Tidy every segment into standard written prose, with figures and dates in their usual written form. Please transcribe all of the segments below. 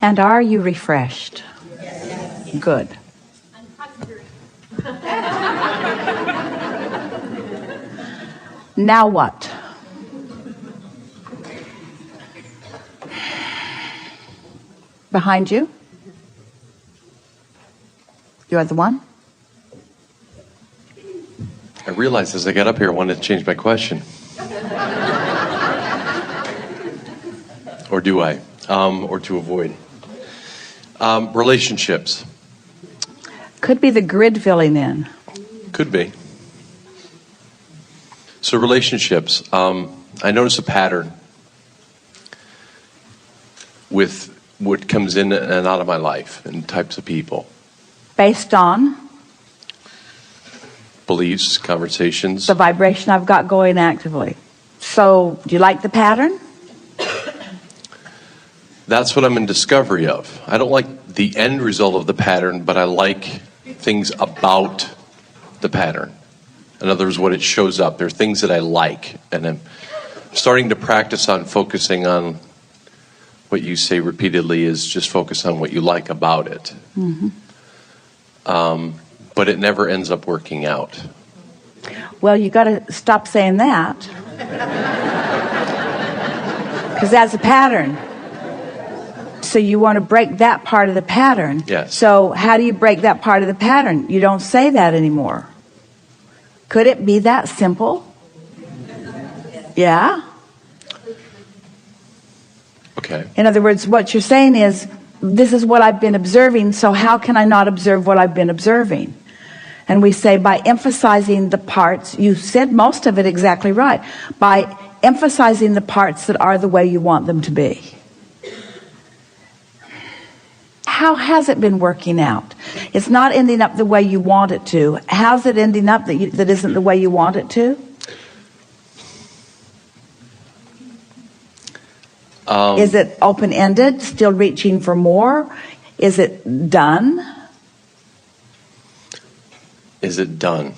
And are you refreshed? Good. Now what? Behind you? You are the one? I realized as I got up here I wanted to change my question. Or do I? Or to avoid. Relationships. Could be the grid filling in. Could be. So relationships. I notice a pattern with what comes in and out of my life and types of people. Based on? Beliefs, conversations. The vibration I've got going actively. So, do you like the pattern? That's what I'm in discovery of. I don't like the end result of the pattern, but I like things about the pattern. In other words, what it shows up. There are things that I like, and I'm starting to practice on focusing on what you say repeatedly is just focus on what you like about it. Mm-hmm. But it never ends up working out. Well, you got to stop saying that. Because that's a pattern. So you want to break that part of the pattern. Yes. So how do you break that part of the pattern? You don't say that anymore. Could it be that simple? Yeah. Okay. In other words, what you're saying is, this is what I've been observing, so how can I not observe what I've been observing? And we say by emphasizing the parts, you said most of it exactly right, by emphasizing the parts that are the way you want them to be. How has it been working out? It's not ending up the way you want it to. How's it ending up that isn't the way you want it to? Is it open-ended, still reaching for more? Is it done? Is it done?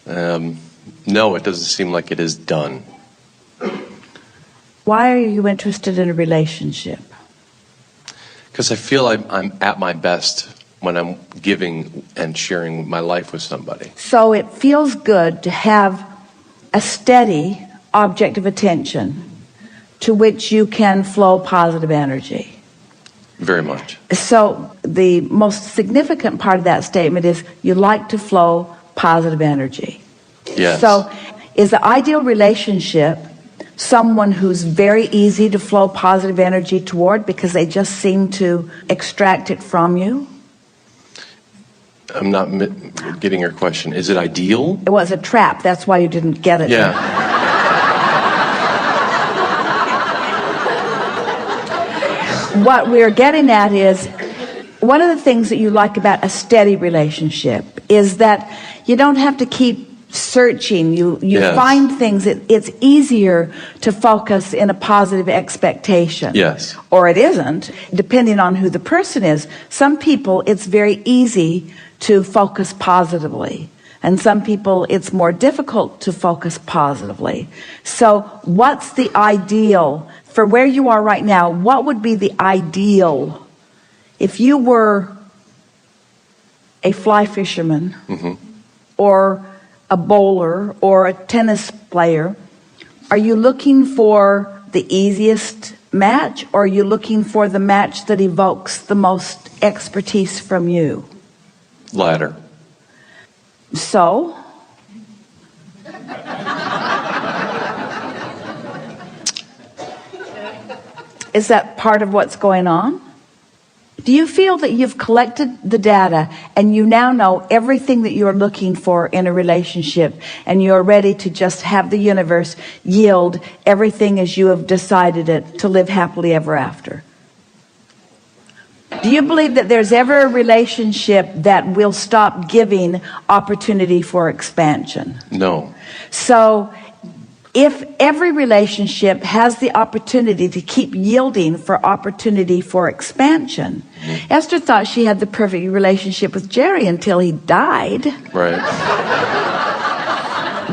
No, it doesn't seem like it is done. Why are you interested in a relationship? Because I feel I'm at my best when I'm giving and sharing my life with somebody. So it feels good to have a steady object of attention to which you can flow positive energy. Very much. So the most significant part of that statement is you like to flow positive energy. Yes. So is the ideal relationship someone who's very easy to flow positive energy toward because they just seem to extract it from you? I'm not getting your question. Is it ideal? It was a trap. That's why you didn't get it. Yeah. What we're getting at is, one of the things that you like about a steady relationship is that you don't have to keep searching. You Yes. find things. It's easier to focus in a positive expectation. Yes. Or it isn't, depending on who the person is. Some people, it's very easy to focus positively. And some people, it's more difficult to focus positively. So what's the ideal for where you are right now? What would be the ideal if you were a fly fisherman, Mm-hmm. or a bowler or a tennis player? Are you looking for the easiest match, or are you looking for the match that evokes the most expertise from you? Latter. So is that part of what's going on? Do you feel that you've collected the data and you now know everything that you're looking for in a relationship, and you're ready to just have the universe yield everything as you have decided it, to live happily ever after? Do you believe that there's ever a relationship that will stop giving opportunity for expansion? No. So if every relationship has the opportunity to keep yielding for opportunity for expansion, Esther thought she had the perfect relationship with Jerry until he died. Right.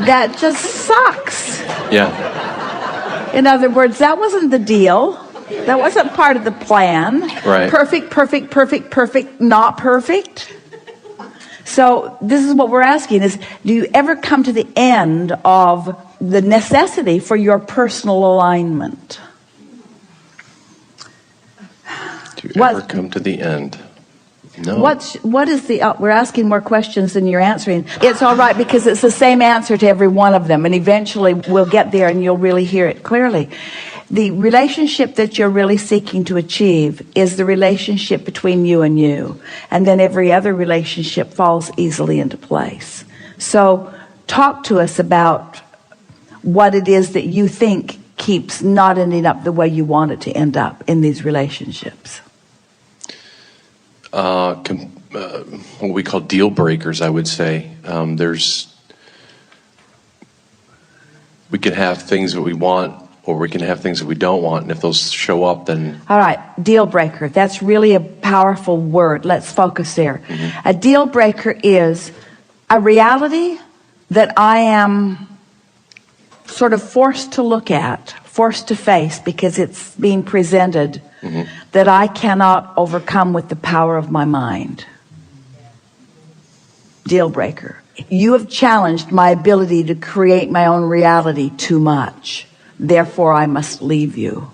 That just sucks. Yeah. In other words, that wasn't the deal. That wasn't part of the plan. Right. Perfect, perfect, perfect, perfect, not perfect. So this is what we're asking is, do you ever come to the end of the necessity for your personal alignment? Do you ever come to the end? No. What is the, we're asking more questions than you're answering. It's all right because it's the same answer to every one of them, and eventually we'll get there and you'll really hear it clearly. The relationship that you're really seeking to achieve is the relationship between you and you, and then every other relationship falls easily into place. So talk to us about what it is that you think keeps not ending up the way you want it to end up in these relationships. What we call deal breakers, I would say. We can have things that we want, or we can have things that we don't want, and if those show up, then... All right, deal breaker. That's really a powerful word. Let's focus there. A deal breaker is a reality that I am sort of forced to look at, forced to face, because it's being presented, that I cannot overcome with the power of my mind. Deal breaker. You have challenged my ability to create my own reality too much. Therefore, I must leave you.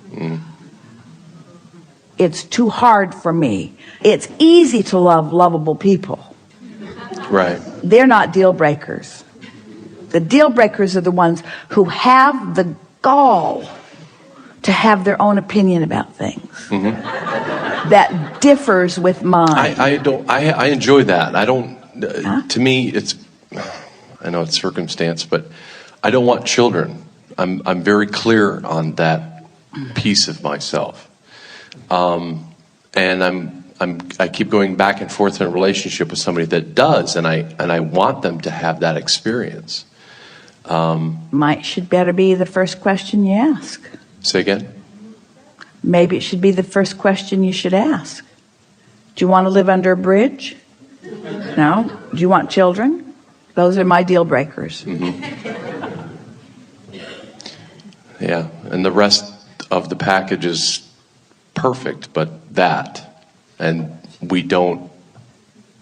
It's too hard for me. It's easy to love lovable people. Right. They're not deal breakers. The deal breakers are the ones who have the gall to have their own opinion about things that differs with mine. I enjoy that. I don't. To me, it's. I know it's circumstance, but I don't want children. I'm very clear on that piece of myself, and I keep going back and forth in a relationship with somebody that does, and I want them to have that experience. Should better be the first question you ask. Say again? Maybe it should be the first question you should ask. Do you want to live under a bridge? No? Do you want children? Those are my deal breakers. Yeah, and the rest of the package is perfect, but and we don't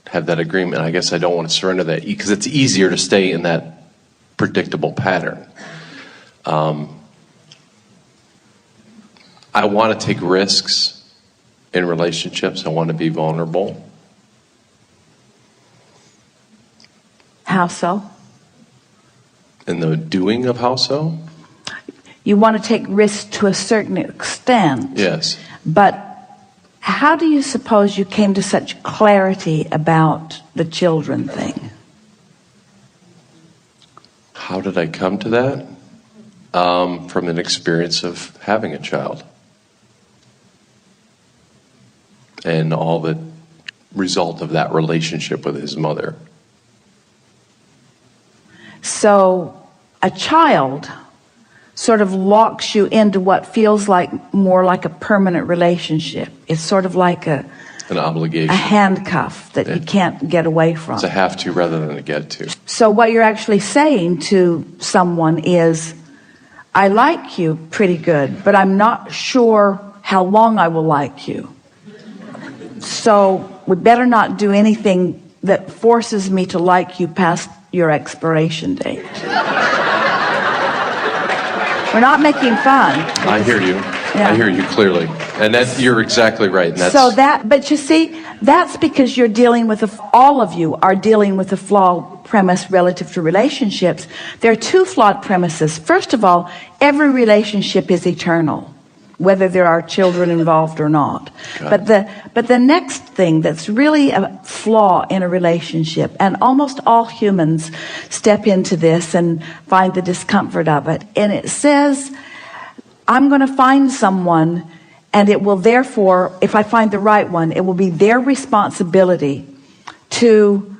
have that agreement. I guess I don't want to surrender that because it's easier to stay in that predictable pattern. I want to take risks in relationships. I want to be vulnerable. How so? In the doing of how so? You want to take risks to a certain extent. Yes. But how do you suppose you came to such clarity about the children thing? How did I come to that? From an experience of having a child. And all the result of that relationship with his mother. So a child sort of locks you into what feels like more like a permanent relationship. It's sort of like an obligation, a handcuff that you can't get away from. It's a have to rather than a get to. So what you're actually saying to someone is, I like you pretty good, but I'm not sure how long I will like you. So we better not do anything that forces me to like you past your expiration date. We're not making fun. I hear you. Yeah. I hear you clearly. And you're exactly right. And but you see, that's because you're dealing with, all of you are dealing with a flawed premise relative to relationships. There are two flawed premises. First of all, every relationship is eternal, whether there are children involved or not. But the next thing that's really a flaw in a relationship, and almost all humans step into this and find the discomfort of it, and it says, I'm going to find someone, and it will therefore, if I find the right one, it will be their responsibility to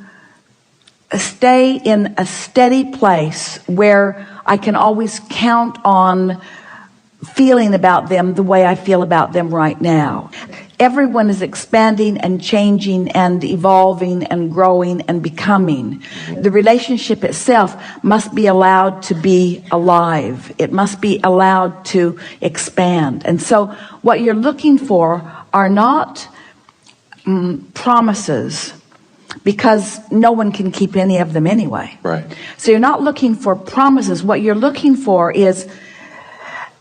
stay in a steady place where I can always count on feeling about them the way I feel about them right now. everyone is expanding and changing and evolving and growing and becoming. The relationship itself must be allowed to be alive. It must be allowed to expand. And so what you're looking for are not promises, because no one can keep any of them anyway. Right. So you're not looking for promises. What you're looking for is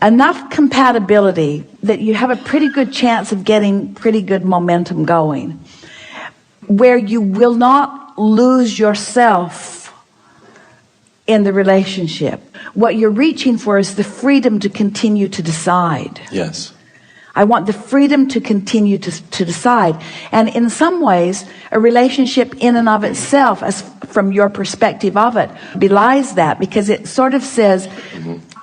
enough compatibility that you have a pretty good chance of getting pretty good momentum going, where you will not lose yourself in the relationship. What you're reaching for is the freedom to continue to decide. Yes. I want the freedom to continue to decide. And in some ways, a relationship in and of itself, as from your perspective of it, belies that, because it sort of says,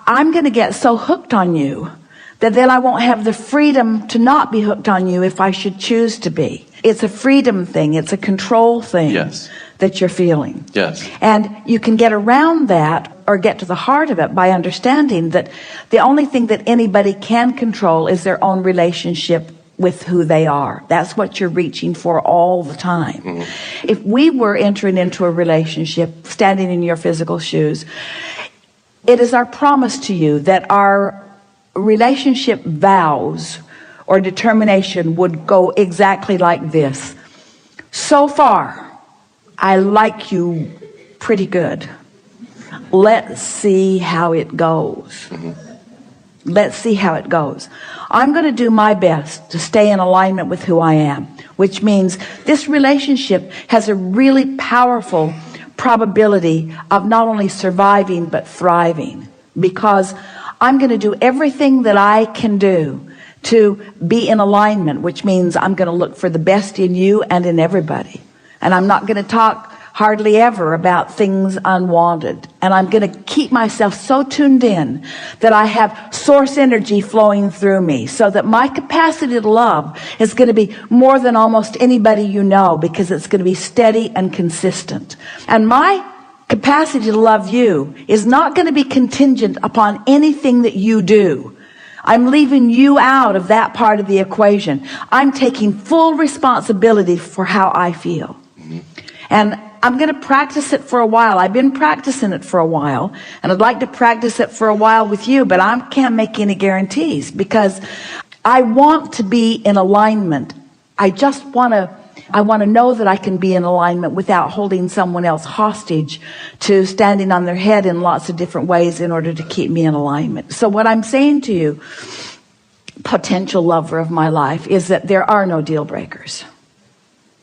I'm going to get so hooked on you that then I won't have the freedom to not be hooked on you if I should choose to be. It's a freedom thing. It's a control thing. Yes. That you're feeling. Yes. And you can get around that, or get to the heart of it, by understanding that the only thing that anybody can control is their own relationship with who they are. That's what you're reaching for all the time. If we were entering into a relationship, standing in your physical shoes, it is our promise to you that our relationship vows or determination would go exactly like this. So far, I like you pretty good. Let's see how it goes. Let's see how it goes. I'm going to do my best to stay in alignment with who I am, which means this relationship has a really powerful probability of not only surviving but thriving, because I'm going to do everything that I can do to be in alignment, which means I'm going to look for the best in you and in everybody. And I'm not going to talk hardly ever about things unwanted. And I'm going to keep myself so tuned in that I have source energy flowing through me, so that my capacity to love is going to be more than almost anybody you know, because it's going to be steady and consistent. And my capacity to love you is not going to be contingent upon anything that you do. I'm leaving you out of that part of the equation. I'm taking full responsibility for how I feel. And I'm going to practice it for a while. I've been practicing it for a while, and I'd like to practice it for a while with you, but I can't make any guarantees, because I want to be in alignment. I want to know that I can be in alignment without holding someone else hostage to standing on their head in lots of different ways in order to keep me in alignment. So what I'm saying to you, potential lover of my life, is that there are no deal breakers.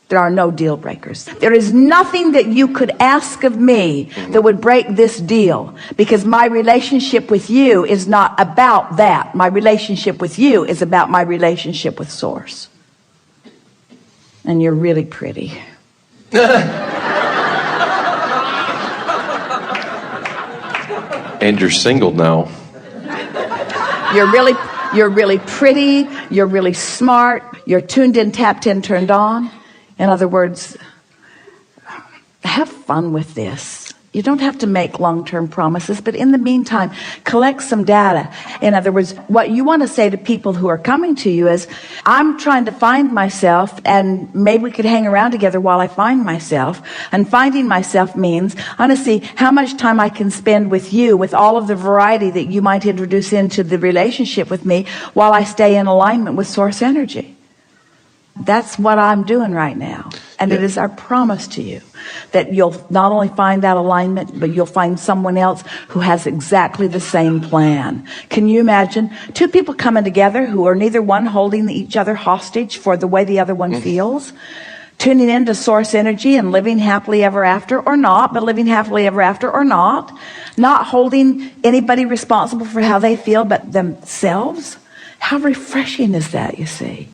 There are no deal breakers. There is nothing that you could ask of me that would break this deal, because my relationship with you is not about that. My relationship with you is about my relationship with Source. And you're really pretty. And you're single now. You're really pretty. You're really smart. You're tuned in, tapped in, turned on. In other words, have fun with this. You don't have to make long-term promises, but in the meantime, collect some data. In other words, what you want to say to people who are coming to you is, I'm trying to find myself, and maybe we could hang around together while I find myself. And finding myself means I want to see how much time I can spend with you, with all of the variety that you might introduce into the relationship with me, while I stay in alignment with Source energy. That's what I'm doing right now. And it is our promise to you that you'll not only find that alignment, but you'll find someone else who has exactly the same plan. Can you imagine two people coming together who are neither one holding each other hostage for the way the other one feels, tuning into Source energy and living happily ever after, or not, but living happily ever after or not holding anybody responsible for how they feel but themselves? How refreshing is that, you see?